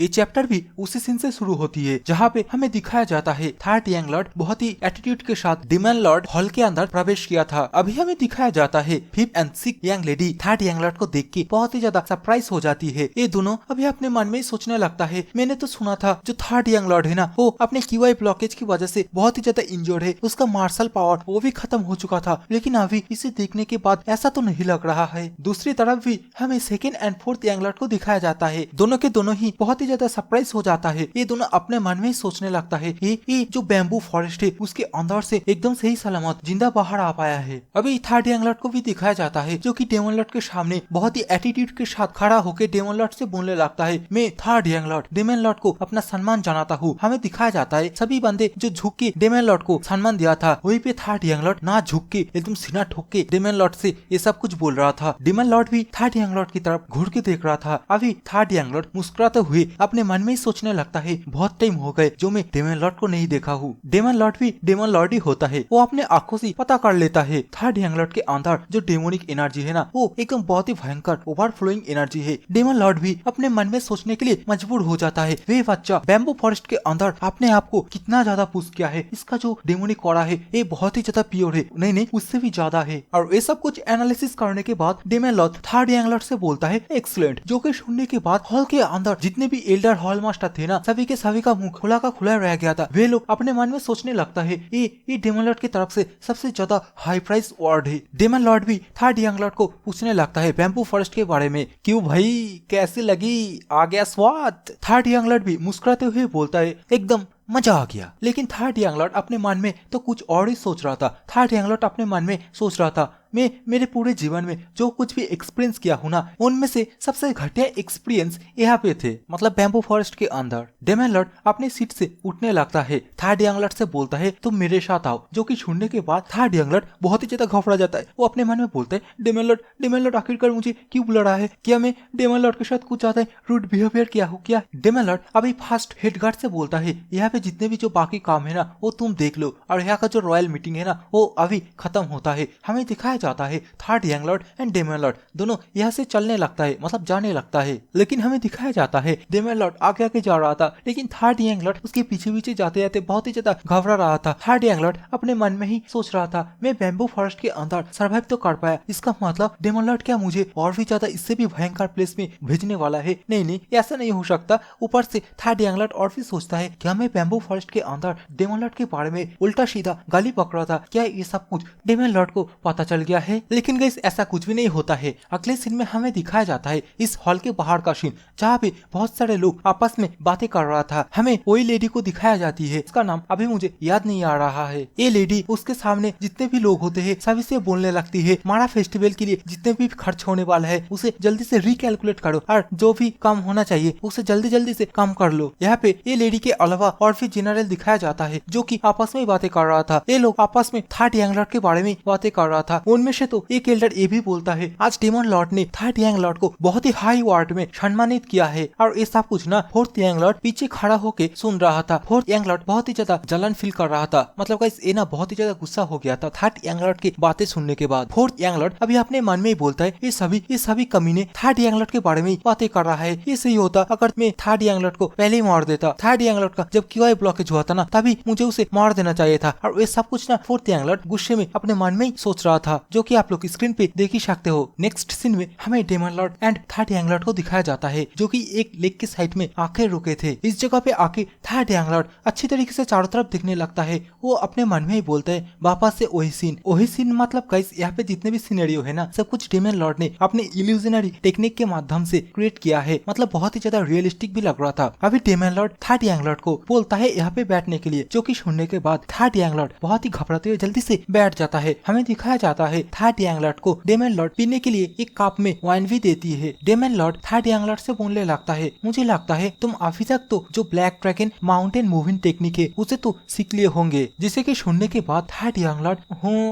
ये चैप्टर भी उसी सीन से शुरू होती है जहाँ पे हमें दिखाया जाता है थर्ड यंग लॉर्ड बहुत ही एटीट्यूड के साथ डेमन लॉर्ड हॉल के अंदर प्रवेश किया था। अभी हमें दिखाया जाता है fifth and sixth young lady third young lord को देख के बहुत ही ज्यादा सरप्राइज हो जाती है। ये दोनों अभी अपने मन में ही सोचने लगता है, मैंने तो सुना था जो थर्ड यंग लॉर्ड है ना वो अपने QI ब्लॉकेज की वजह से बहुत ही ज्यादा इंजर्ड है, उसका मार्शल पावर वो भी खत्म हो चुका था, लेकिन अभी इसे देखने के बाद ऐसा तो नहीं लग रहा है। दूसरी तरफ भी हमें second and fourth young lord को दिखाया जाता है, दोनों के दोनों ही बहुत ही ज्यादा सरप्राइज हो जाता है। ये दोनों अपने मन में ही सोचने लगता है ये जो बैम्बू फॉरेस्ट है उसके अंदर से एकदम सही सलामत जिंदा बाहर आ पाया है। अभी थर्ड यंग लॉर्ड को भी दिखाया जाता है जो कि डेमन लॉर्ड के सामने बहुत ही एटीट्यूड के साथ खड़ा होकर डेमन लॉर्ड से बोलने लगता है, मैं third young lord demon lord को अपना सम्मान जनाता हूँ। हमें दिखाया जाता है सभी बंदे जो झुक के डेमन लॉर्ड को सम्मान दिया था वही पे थर्ड यंग लॉर्ड ना झुक के एकदम सीना ठोक के डेमन लॉर्ड से ये सब कुछ बोल रहा था। डेमन लॉर्ड भी थर्ड यंग लॉर्ड की तरफ घूर के देख रहा था। अभी थर्ड यंग लॉर्ड मुस्कुराते हुए अपने मन में ही सोचने लगता है, बहुत टाइम हो गए जो मैं डेमन लॉर्ड को नहीं देखा हूँ। डेमन लॉर्ड भी डेमन लॉर्ड ही होता है, वो अपने आंखों से पता कर लेता है थर्ड यंग लॉर्ड के अंदर जो डेमोनिक एनर्जी है ना वो एकदम बहुत ही भयंकर ओवरफ्लोइंग एनर्जी है। डेमन लॉर्ड भी अपने मन में सोचने के लिए मजबूर हो जाता है, वे बच्चा बैम्बू फॉरेस्ट के अंदर अपने आप को कितना ज्यादा पुश किया है, इसका जो डेमोनिक ऑरा है ये बहुत ही ज्यादा प्योर है, नहीं उससे भी ज्यादा है। और ये सब कुछ एनालिसिस करने के बाद demon lord third young lord से बोलता है एक्सीलेंट, जो कि सुनने के बाद हॉल के अंदर जितने भी एल्डर हॉल मास्टर थे ना सभी के सभी का मुंह खुला का खुला रह गया था। वे लोग अपने मन में सोचने लगता है ये डेमन लॉर्ड की तरफ से सबसे ज्यादा हाई प्राइस अवार्ड है। डेमन लॉर्ड भी थर्ड यंग लॉर्ड को पूछने लगता है बैम्बू फॉरेस्ट के बारे में, क्यों भाई कैसी लगी, आ गया स्वाद। थर्ड यंग लॉर्ड भी मुस्कुराते हुए बोलता है एकदम मजा आ गया। लेकिन थर्ड यंग लॉर्ड अपने मन में तो कुछ और ही सोच रहा था। थर्ड यंग लॉर्ड अपने मन में सोच रहा था, मैं मेरे पूरे जीवन में जो कुछ भी एक्सपीरियंस किया हूँ ना उनमें से सबसे घटिया एक्सपीरियंस यहाँ पे थे, मतलब बैम्बू फॉरेस्ट के अंदर। डेमन लॉर्ड अपने सीट से उठने लगता है, थर्ड यंग लॉर्ड से बोलता है तुम मेरे साथ आओ, जो कि सुनने के बाद थर्ड यंग लॉर्ड बहुत ही ज्यादा घबरा जाता है। वो अपने मन में बोलता है डेमन लॉर्ड आखिरकार मुझे क्यों बुला रहा है, क्या मैं डेमन लॉर्ड के साथ कुछ ज्यादा रूड बिहेवियर किया हूँ क्या। डेमन लॉर्ड अभी फास्ट हेड गार्ड से बोलता है यहाँ पे जितने भी जो बाकी काम है ना वो तुम देख लो, और यहाँ का जो रॉयल मीटिंग है ना वो अभी खत्म होता है। हमें दिखाया जाता है third young lord and demon lord दोनों यहाँ से चलने लगता है, मतलब जाने लगता है। लेकिन हमें दिखाया जाता है डेमन लॉर्ड आगे आगे जा रहा था, लेकिन थर्ड यंग लॉर्ड उसके पीछे पीछे जाते जाते बहुत ही ज्यादा घबरा रहा था। थर्ड यंग लॉर्ड अपने मन में ही सोच रहा था मैं बैम्बू फॉरेस्ट के अंदर सर्वाइव तो कर पाया, इसका मतलब डेमन लॉर्ड क्या मुझे और भी ज्यादा इससे भी भयंकर प्लेस में भेजने वाला है। नहीं ऐसा नहीं हो सकता। ऊपर से थर्ड यंग लॉर्ड और भी सोचता है क्या मैं बैम्बू फॉरेस्ट के अंदर डेमन लॉर्ड के बारे में उल्टा सीधा गाली पकड़ा था, क्या ये सब कुछ डेमन लॉर्ड को पता चल गया है। लेकिन गाइस ऐसा कुछ भी नहीं होता है। अगले सीन में हमें दिखाया जाता है इस हॉल के बाहर का सीन जहाँ पे बहुत सारे लोग आपस में बातें कर रहा था। हमें वही लेडी को दिखाया जाती है, इसका नाम अभी मुझे याद नहीं आ रहा है। ये लेडी उसके सामने जितने भी लोग होते हैं सभी से बोलने लगती है मारा फेस्टिवल के लिए जितने भी खर्च होने वाला है उसे जल्दी से रिकैलकुलेट करो और जो भी काम होना चाहिए उसे जल्दी से काम कर लो। यहाँ पे ये लेडी के अलावा और भी जनरल दिखाया जाता है जो कि आपस में बातें कर रहा था। ये लोग आपस में थर्ड यंग लॉर्ड के बारे में बातें कर रहा था। उनमें से तो एक एल्डर ये भी बोलता है आज डेमन लॉर्ड ने थर्ड यंग लॉर्ड को बहुत ही हाई वार्ड में सम्मानित किया है, और ये सब कुछ ना फोर्थ यंग लॉर्ड पीछे खड़ा होके सुन रहा था। फोर्थ यंग लॉर्ड बहुत ही ज्यादा जलन फील कर रहा था, मतलब गाइस ये ना बहुत ही ज्यादा गुस्सा हो गया था थर्ड यंग लॉर्ड की बातें सुनने के बाद। फोर्थ यंग लॉर्ड अभी अपने मन में ही बोलता है ये सभी कमीने थर्ड यंग लॉर्ड के बारे में बातें कर रहा है। ये सही होता अगर मैं थर्ड यंग लॉर्ड को पहले ही मार देता। थर्ड यंग लॉर्ड का जब QI ब्लॉकेज हुआ था ना तभी मुझे उसे मार देना चाहिए था। और ये सब कुछ ना फोर्थ यंग लॉर्ड गुस्से में अपने मन में ही सोच रहा था, जो कि आप लोग स्क्रीन पे देख ही सकते हो। नेक्स्ट सीन में हमें demon lord and third young lord को दिखाया जाता है जो कि एक लेक के साइड में आके रुके थे। इस जगह पे आके थर्ड यंग लॉर्ड अच्छी तरीके से चारों तरफ दिखने लगता है। वो अपने मन में ही बोलता है वापस से वही सीन मतलब गाइस यहाँ पे जितने भी सिनेरियो है ना सब कुछ डेमन लॉर्ड ने अपने इल्यूजनरी टेक्निक के माध्यम से क्रिएट किया है, मतलब बहुत ही ज्यादा रियलिस्टिक भी लग रहा था। अभी demon lord third young lord को बोलता है यहाँ पे बैठने के लिए, जो कि सुनने के बाद थर्ड यंग लॉर्ड बहुत ही घबराते हुए जल्दी से बैठ जाता है। हमें दिखाया जाता है थर्ड यंग लॉर्ड को डेमन लॉर्ड पीने के लिए एक कप में वाइन भी देती है। Demon lord third young lord से बोलने लगता है मुझे लगता है तुम अभी तक तो जो black dragon mountain moving technique है उसे तो सीख लिए होंगे, जिसे कि सुनने के बाद थर्ड यंग लॉर्ड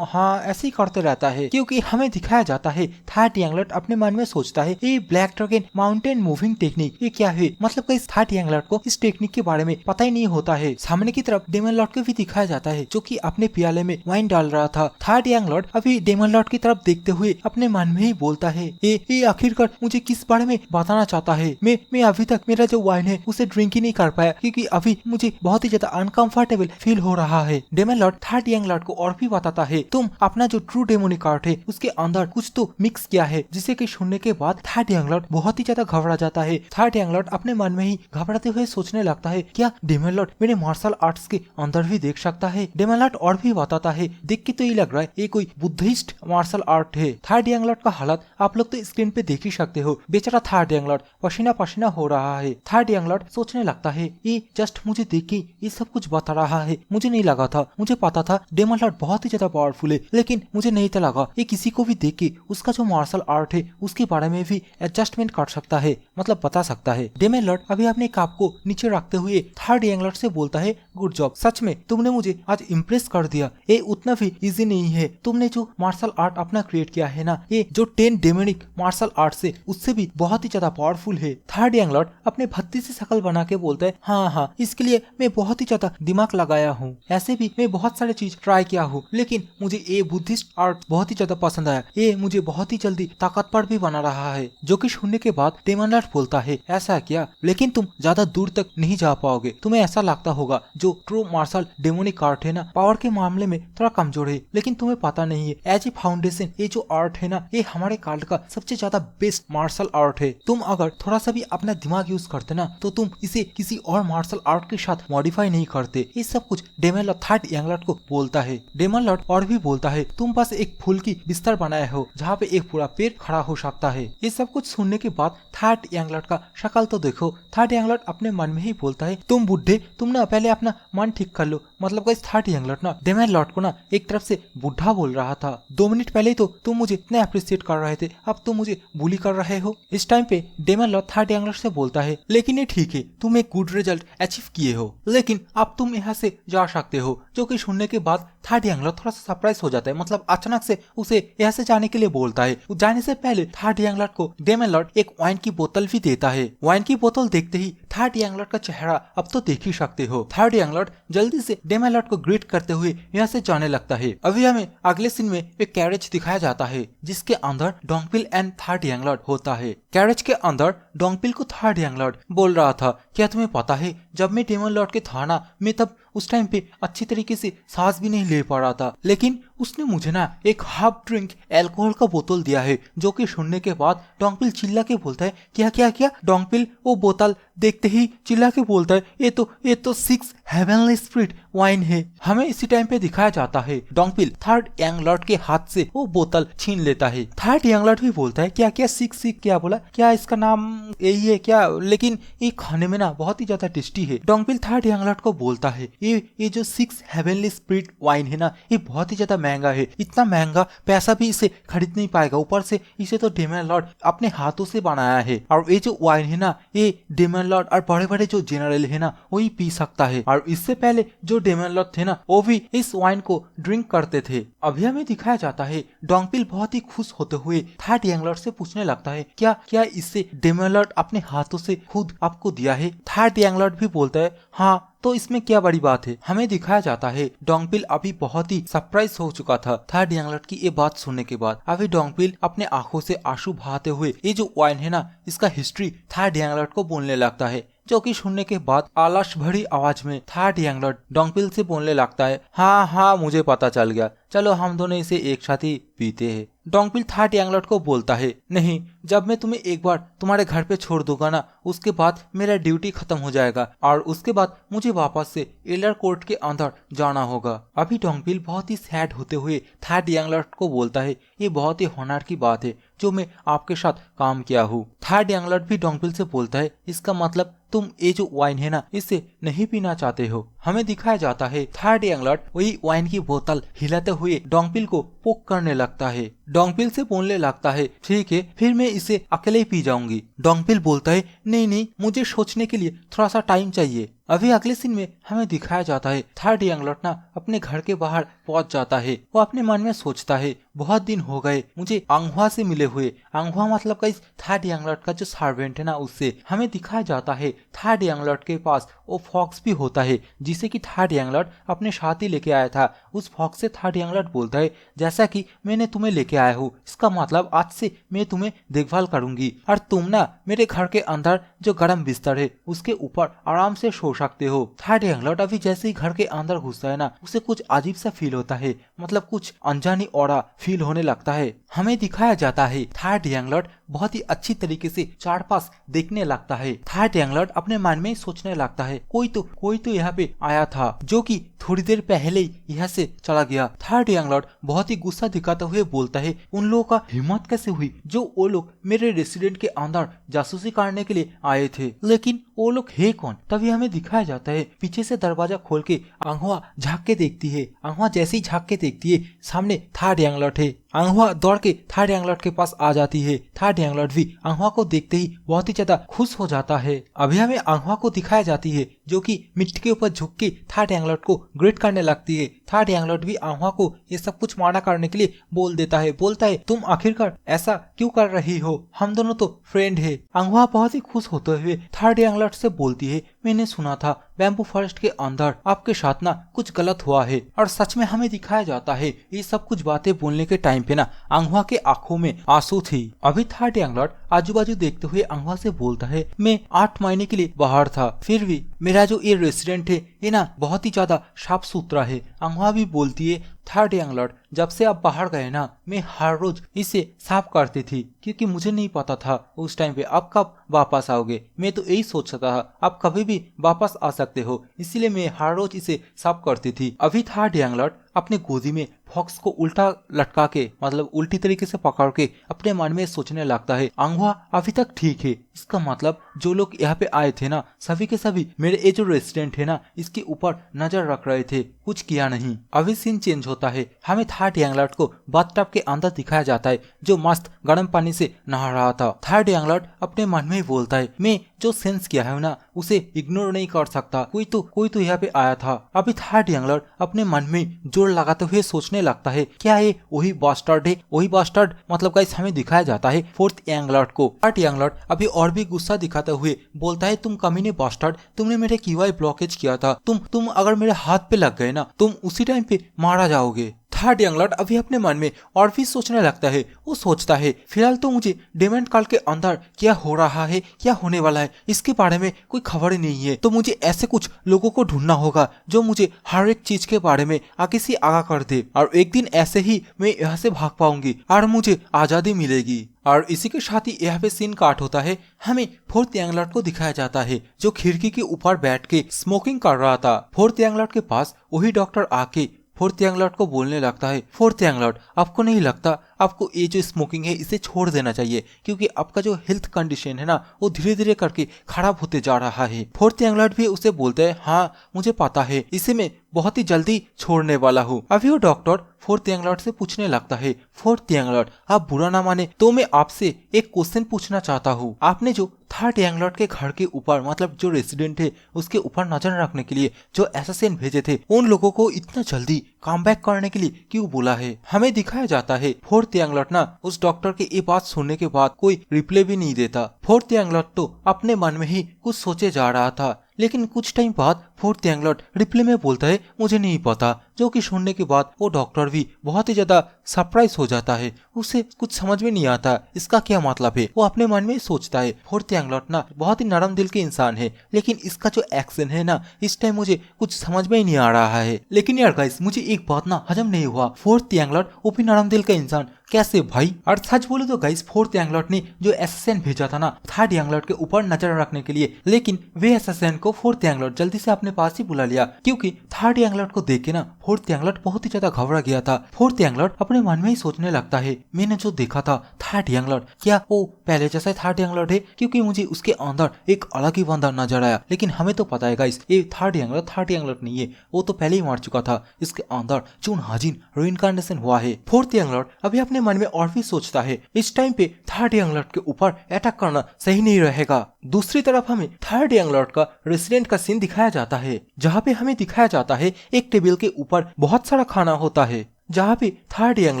हाँ ऐसे ही करते रहता है। क्योंकि हमें दिखाया जाता है थर्ड यंग लॉर्ड अपने मन में सोचता है ये black dragon mountain moving technique ये क्या है, मतलब इस थर्ड यंग लॉर्ड को इस टेक्निक के बारे में पता ही नहीं नहीं होता है। सामने की तरफ डेमन लॉर्ड को भी दिखाया जाता है जो कि अपने प्याले में वाइन डाल रहा था। थर्ड यंग लॉर्ड अभी डेमन लॉर्ड की तरफ देखते हुए अपने मन में ही बोलता है, ये आखिरकार मुझे किस बारे में बताना चाहता है। मैं अभी तक मेरा जो वाइन है उसे ड्रिंक ही नहीं कर पाया क्योंकि अभी मुझे बहुत ही ज्यादा अनकंफर्टेबल फील हो रहा है। Demon lord third young lord को और भी बताता है, तुम अपना जो ट्रू डेमोनिक आर्ट है उसके अंदर कुछ तो मिक्स किया है, जिसे कि सुनने के बाद थर्ड यंग लॉर्ड बहुत ही ज्यादा घबरा जाता है। थर्ड यंग लॉर्ड अपने मन में ही घबराते हुए सोचने लगता है, क्या डेमन लॉर्ड मेरे मार्शल आर्ट्स के अंदर भी देख सकता है। डेमन लॉर्ड और भी बताता है, देख के तो ये लग रहा है ये कोई बुद्धिस्ट मार्शल आर्ट है। थर्ड यंग लॉर्ड का हालत आप लोग तो स्क्रीन पे देख ही सकते हो। बेचारा थर्ड यंग लॉर्ड पसीना पसीना हो रहा है। थर्ड यंग लॉर्ड सोचने लगता है, ये जस्ट मुझे देख के ये सब कुछ बता रहा है। मुझे नहीं लगा था, मुझे पता था डेमन लॉर्ड बहुत ही ज्यादा पावरफुल है, लेकिन मुझे नहीं था लगा ये किसी को भी देख के उसका जो मार्शल आर्ट है उसके बारे में भी एडजस्टमेंट कर सकता है, मतलब बता सकता है। डेमन लॉर्ड अभी अपने कप को नीचे रखते हुए थर्ड यंग लॉर्ड से बोलता है, गुड जॉब, सच में तुमने मुझे आज इम्प्रेस कर दिया। ये उतना भी इजी नहीं है। तुमने जो मार्शल आर्ट अपना क्रिएट किया है ना, ये जो 10 डेमोनिक मार्शल आर्ट से उससे भी बहुत ही ज्यादा पावरफुल है। थर्ड यंग लॉर्ड अपने भत्ती से शकल बना के बोलता है, हाँ, इसके लिए मैं बहुत ही ज्यादा दिमाग लगाया हूँ। ऐसे भी मैं बहुत सारे चीज ट्राई किया हूँ, लेकिन मुझे ये बुद्धिस्ट आर्ट बहुत ही ज्यादा पसंद आया। ये मुझे बहुत ही जल्दी ताकतवर भी बना रहा है। जो कि सुनने के बाद डेमन लॉर्ड बोलता है, ऐसा क्या, लेकिन तुम ज्यादा दूर तक नहीं जा पाओगे। तुम्हें ऐसा लगता होगा जो ट्रू मार्शल डेमोनिक आर्ट है ना, पावर के मामले में थोड़ा कमजोर है, लेकिन तुम्हें पता नहीं है एज ए फाउंडेशन ये जो आर्ट है ना, ये हमारे काल्ट का सबसे ज्यादा बेस्ट मार्शल आर्ट है। तुम अगर थोड़ा सा भी अपना दिमाग यूज करते ना, तो तुम इसे किसी और मार्शल आर्ट के साथ मॉडिफाई नहीं करते। ये सब कुछ demon lord third young lord को बोलता है। डेमन लॉर्ड और भी बोलता है, तुम बस एक फूल की बिस्तर बनाए हो जहाँ पे एक पूरा पेड़ खड़ा हो सकता है। ये सब कुछ सुनने के बाद थर्ड यंग लॉर्ड का शक्ल तो देखो। थर्ड यंग लॉर्ड अपने मन में ही बोलता है, तुम बुढ़े, तुम ना पहले अपना मन ठीक कर लो। मतलब गाइस थर्ड यंग लॉर्ड ना डेमन लॉर्ड को ना एक तरफ से बुढ़ा बोल रहा था। 2 मिनट पहले ही तो तुम मुझे इतना अप्रिशिएट कर रहे थे, अब तुम मुझे बुली कर रहे हो। इस टाइम पे demon lord third young lord से बोलता है, लेकिन ये ठीक है, तुम एक गुड रिजल्ट अचीव किए हो, लेकिन अब तुम यहाँ से जा सकते हो। जो कि सुनने के बाद थर्ड यंग लॉर्ड थोड़ा सा सरप्राइज हो जाता है, मतलब अचानक से उसे यहाँ से जाने के लिए बोलता है। जाने से पहले थर्ड यंग लॉर्ड को डेमन लॉर्ड एक वाइन की बोतल भी देता है। वाइन की बोतल देखते ही थर्ड यंग लॉर्ड का चेहरा अब तो देख ही सकते हो। थर्ड यंग लॉर्ड जल्दी से डेमन लॉर्ड को ग्रीट करते हुए यहाँ से जाने लगता है। अभी हमें अगले सीन में एक कैरेज दिखाया जाता है जिसके अंदर डोंगपिल एंड थर्ड यंग लॉर्ड होता है। कैरेज के अंदर डोंगपिल को थर्ड यंग लॉर्ड बोल रहा था, क्या तुम्हें पता है जब मैं डेमन लॉर्ड के था ना, मैं तब उस टाइम पे अच्छी तरीके से सांस भी नहीं ले पा रहा था, लेकिन उसने मुझे ना एक हाफ ड्रिंक अल्कोहल का बोतल दिया है। जो कि सुनने के बाद डोंगपिल चिल्ला के बोलता है, क्या क्या क्या। डोंगपिल वो बोतल देखते ही चिल्ला के बोलता है, ये तो 6 हेवनली स्पिरिट वाइन है। हमें इसी टाइम पे दिखाया जाता है डोंगपिल थर्ड यंग लॉर्ड के हाथ से वो बोतल छीन लेता है। थर्ड यंग लॉर्ड भी बोलता है, क्या क्या 6 क्या बोला, क्या इसका नाम यही है क्या, लेकिन ये खाने में ना बहुत ही ज्यादा टेस्टी है। डोंगपिल थर्ड यंग लॉर्ड को बोलता है, ये जो 6 हेवनली स्पिरिट वाइन है ना, ये बहुत ही ज्यादा महंगा है, इतना महंगा पैसा भी इसे खरीद नहीं पाएगा, ऊपर से इसे तो डेमन लॉर्ड अपने हाथों से बनाया है। और ये जो वाइन है ना, ये डेमन लॉर्ड और बड़े बड़े जो जनरल है ना वही पी सकता है। और इससे पहले जो डेमन लॉर्ड थे ना वो भी इस वाइन को ड्रिंक करते थे। अभी हमें दिखाया जाता है डोंगपिल बहुत ही खुश होते हुए थर्ड यंग लॉर्ड से पूछने लगता है, क्या इससे डेमन लॉर्ड अपने हाथों से खुद आपको दिया है। थर्ड यंग लॉर्ड भी बोलता है, हाँ, तो इसमें क्या बड़ी बात है। हमें दिखाया जाता है डोंगपिल अभी बहुत ही सरप्राइज हो चुका था थर्ड यंग लॉर्ड की ये बात सुनने के बाद। अभी डोंगपिल अपने आंखों से आंसू बहाते हुए ये जो वाइन है ना इसका हिस्ट्री थर्ड यंग लॉर्ड को बोलने लगता है। जो कि सुनने के बाद आलस भरी आवाज में थर्ड यंग लॉर्ड डोंगपिल से बोलने लगता है, हाँ मुझे पता चल गया, चलो हम दोनों इसे एक साथ ही पीते हैं। डोंगपिल थर्ड यंग लॉर्ड को बोलता है, नहीं, जब मैं तुम्हें एक बार तुम्हारे घर पे छोड़ दूंगा ना, उसके बाद मेरा ड्यूटी खत्म हो जाएगा और उसके बाद मुझे वापस से एलर कोर्ट के अंदर जाना होगा। अभी डोंगपिल बहुत ही सैड होते हुए थर्ड यंग लॉर्ड को बोलता है, ये बहुत ही होनर की बात है जो मैं आपके साथ काम किया हूँ। थर्ड यंग लॉर्ड भी डोंगपिल से बोलता है, इसका मतलब तुम ये जो वाइन है ना इसे नहीं पीना चाहते हो। हमें दिखाया जाता है थर्ड यंग लॉर्ड वही वाइन की बोतल हिलाते हुए डोंगपिल को पोक करने लगता है। डोंगपिल से बोलने लगता है, ठीक है, फिर मैं इसे अकेले ही पी जाऊंगी। डोंगपिल बोलता है, नहीं, मुझे सोचने के लिए थोड़ा सा टाइम चाहिए। अभी अगले सीन में हमें दिखाया जाता है थर्ड यंग लॉर्ड ना अपने घर के बाहर पहुंच जाता है। वो अपने मन में सोचता है बहुत दिन हो गए मुझे अंगहुआ से मिले हुए। अंगहुआ मतलब गाइस थर्ड यंग लॉर्ड का जो सर्वेंट है ना उससे। हमें दिखाया जाता है थर्ड यंग लॉर्ड के पास वो फॉक्स भी होता है जिसे कि थर्ड यंग लॉर्ड अपने साथ ही लेके आया था। उस फॉक्स से थर्ड यंग लॉर्ड बोलता है जैसा कि मैंने तुम्हें लेके आया हूँ इसका मतलब आज से मैं तुम्हें देखभाल करूंगी और तुम ना मेरे घर के अंदर जो गर्म बिस्तर है उसके ऊपर आराम से सो सकते हो। थर्ड यंग लॉर्ड अभी जैसे ही घर के अंदर घुसता है ना उसे कुछ अजीब सा फील होता है, मतलब कुछ अनजानी ऑरा फील होने लगता है। हमें दिखाया जाता है थर्ड यंग लॉर्ड बहुत ही अच्छी तरीके से चार पास देखने लगता है। थर्ड यंग लॉर्ड अपने मन में सोचने लगता है कोई तो यहाँ पे आया था जो कि थोड़ी देर पहले ही यहाँ से चला गया। थर्ड यंग लॉर्ड बहुत ही गुस्सा दिखाते हुए बोलता है उन लोगों का हिम्मत कैसे हुई जो वो लोग मेरे रेसिडेंट के अंदर जासूसी करने के लिए आए थे, लेकिन वो लोग है कौन। तभी हमें दिखाया जाता है पीछे से दरवाजा खोल के अंगहुआ झांक के देखती है। अंगहुआ जैसे ही झांक के देखती है सामने थर्ड यंग लॉर्ड है। अंगहुआ दौड़ के थर्ड यंग लॉर्ड के पास आ जाती है। थर्ड यंग लॉर्ड भी अंगहुआ को देखते ही बहुत ही ज्यादा खुश हो जाता है। अभी हमें अंगहुआ को दिखाया जाती है जो कि मिट्टी के ऊपर झुक के थर्ड यंग लॉर्ड को ग्रेट करने लगती है। थर्ड यंग लॉर्ड भी अंगहुआ को ये सब कुछ माना करने के लिए बोल देता है, बोलता है तुम आखिरकार ऐसा क्यों कर रही हो, हम दोनों तो फ्रेंड है। अंगहुआ बहुत ही खुश होते हुए थर्ड यंग लॉर्ड से बोलती है मैंने सुना था बैम्बू फॉरेस्ट के अंदर आपके साथ ना कुछ गलत हुआ है। और सच में हमें दिखाया जाता है ये सब कुछ बातें बोलने के टाइम पे ना अंगहुआ के आंखों में आंसू थी। अभी थर्ड यंग लॉर्ड आजू बाजू देखते हुए अंगहुआ से बोलता है मैं 8 महीने के लिए बाहर था फिर भी मेरा जो ये रेसिडेंट है ये ना बहुत ही ज्यादा साफ सुथरा है। अंगहुआ भी बोलती है थर्ड यंग लॉर्ड जब से आप बाहर गए ना मैं हर रोज इसे साफ करती थी क्योंकि मुझे नहीं पता था उस टाइम पे आप कब वापस आओगे। मैं तो यही सोचता था आप कभी भी वापस आ सकते हो, इसीलिए मैं हर रोज इसे साफ करती थी। अभी थर्ड यंग लॉर्ड अपने गोदी में फॉक्स को उल्टा लटका के मतलब उल्टी तरीके से पकड़ के अपने मन में सोचने लगता है अंगहुआ अभी तक ठीक है, इसका मतलब जो लोग यहाँ पे आए थे ना सभी के सभी मेरे ये जो रेसिडेंट है ना इसके ऊपर नजर रख रहे थे, कुछ किया नहीं। अभी सीन चेंज होता है, हमें थर्ड यंग लॉर्ड को बाथटब के अंदर दिखाया जाता है जो मस्त गर्म पानी से नहा रहा था। थर्ड यंग लॉर्ड अपने मन में ही बोलता है मैं जो सेंस किया है ना उसे इग्नोर नहीं कर सकता, कोई तो यहाँ पे आया था। अभी थर्ड यंग लॉर्ड अपने मन में जोर लगाते हुए सोचने लगता है क्या ये वही बास्टर्ड है, वही बास्टर्ड मतलब गाइस हमें दिखाया जाता है फोर्थ यंग लॉर्ड को। थर्ड यंग लॉर्ड अभी और भी गुस्सा दिखाते हुए बोलता है तुम कमीने बास्टर्ड, तुमने मेरे QI ब्लॉकेज किया था, तुम अगर मेरे हाथ पे लग गए ना तुम उसी टाइम पे मारा जाओगे। थर्ड यंग लॉर्ड अभी अपने मन में और भी सोचने लगता है, वो सोचता है फिलहाल तो मुझे डेमन काल के अंदर क्या हो रहा है क्या होने वाला है इसके बारे में कोई खबर ही नहीं है, तो मुझे ऐसे कुछ लोगों को ढूंढना होगा जो मुझे हर एक चीज के बारे में आगे से आगाह कर दे और एक दिन ऐसे ही मैं यहाँ से भाग पाऊंगी और मुझे आजादी मिलेगी। और इसी के साथ ही यहाँ पे सीन काट होता है, हमें फोर्थ यंग लॉर्ड को दिखाया जाता है जो खिड़की के ऊपर बैठ के स्मोकिंग कर रहा था। फोर्थ यंग लॉर्ड के पास वही डॉक्टर आके फोर्थ यंग लॉर्ड को बोलने लगता है फोर्थ यंग लॉर्ड आपको नहीं लगता आपको ये जो स्मोकिंग है इसे छोड़ देना चाहिए क्योंकि आपका जो हेल्थ कंडीशन है ना वो धीरे धीरे करके खराब होते जा रहा है। फोर्थ यंग लॉर्ड भी उसे बोलते हैं हाँ मुझे पता है इसे मैं बहुत ही जल्दी छोड़ने वाला हूँ। अभी वो डॉक्टर फोर्थ यंग लॉर्ड से पूछने लगता है फोर्थ यंग लॉर्ड आप बुरा ना माने तो मैं आपसे एक क्वेश्चन पूछना चाहता हूँ, आपने जो थर्ड यंग लॉर्ड के घर के ऊपर मतलब जो रेसिडेंट है उसके ऊपर नजर रखने के लिए जो असैसिन भेजे थे उन लोगों को इतना जल्दी कम बैक करने के लिए क्यों बोला है। हमें दिखाया जाता है फोर्थ यंग लॉर्ड ना उस डॉक्टर की ये बात सुनने के बाद कोई रिप्लाई भी नहीं देता। फोर्थ यंग लॉर्ड तो अपने मन में ही कुछ सोचे जा रहा था, लेकिन कुछ टाइम बाद फोर्थ यंग लॉर्ड रिप्लाई में बोलता है मुझे नहीं पता, जो कि सुनने के बाद वो डॉक्टर भी बहुत ही ज्यादा सरप्राइज हो जाता है, उसे कुछ समझ में नहीं आता इसका क्या मतलब है। वो अपने मन में सोचता है फोर्थ यंग लॉर्ड ना बहुत ही नरम दिल के इंसान है, लेकिन इसका जो एक्शन है ना इस टाइम मुझे कुछ समझ में ही नहीं आ रहा है। लेकिन यार गाइस मुझे एक बात ना हजम नहीं हुआ, फोर्थ यंग लॉर्ड वो भी नरम दिल का इंसान कैसे भाई। और सच बोले तो गाइस फोर्थ यंग लॉर्ड ने जो एसएसएन भेजा था ना थर्ड यंग लॉर्ड के ऊपर नजर रखने के लिए, लेकिन वे एसएसएन को फोर्थ यंग लॉर्ड जल्दी से अपने पास ही बुला लिया क्योंकि थर्ड यंग लॉर्ड को देख के ना फोर्थ यंग लॉर्ड बहुत ही ज्यादा घबरा गया था। फोर्थ यंग लॉर्ड अपने मन में ही सोचने लगता है मैंने जो देखा था थर्ड यंग लॉर्ड क्या वो पहले जैसा थर्ड यंग लॉर्ड है, क्योंकि मुझे उसके अंदर एक अलग ही बंदा नजर आया। लेकिन हमें तो पता है गाइस ये थर्ड यंग लॉर्ड नहीं है, वो तो पहले ही मार चुका था, इसके अंदर चुन हाजिन रीइंकार्नेशन हुआ है। फोर्थ यंग लॉर्ड अभी अपने मन में और भी सोचता है इस टाइम पे थर्ड यंग लॉर्ड के ऊपर अटैक करना सही नहीं रहेगा। दूसरी तरफ हमें थर्ड यंग लॉर्ड का रेस्टोरेंट का सीन दिखाया जाता है, जहाँ पे हमें दिखाया जाता है एक टेबल के ऊपर बहुत सारा खाना होता है, जहाँ पे थर्ड यंग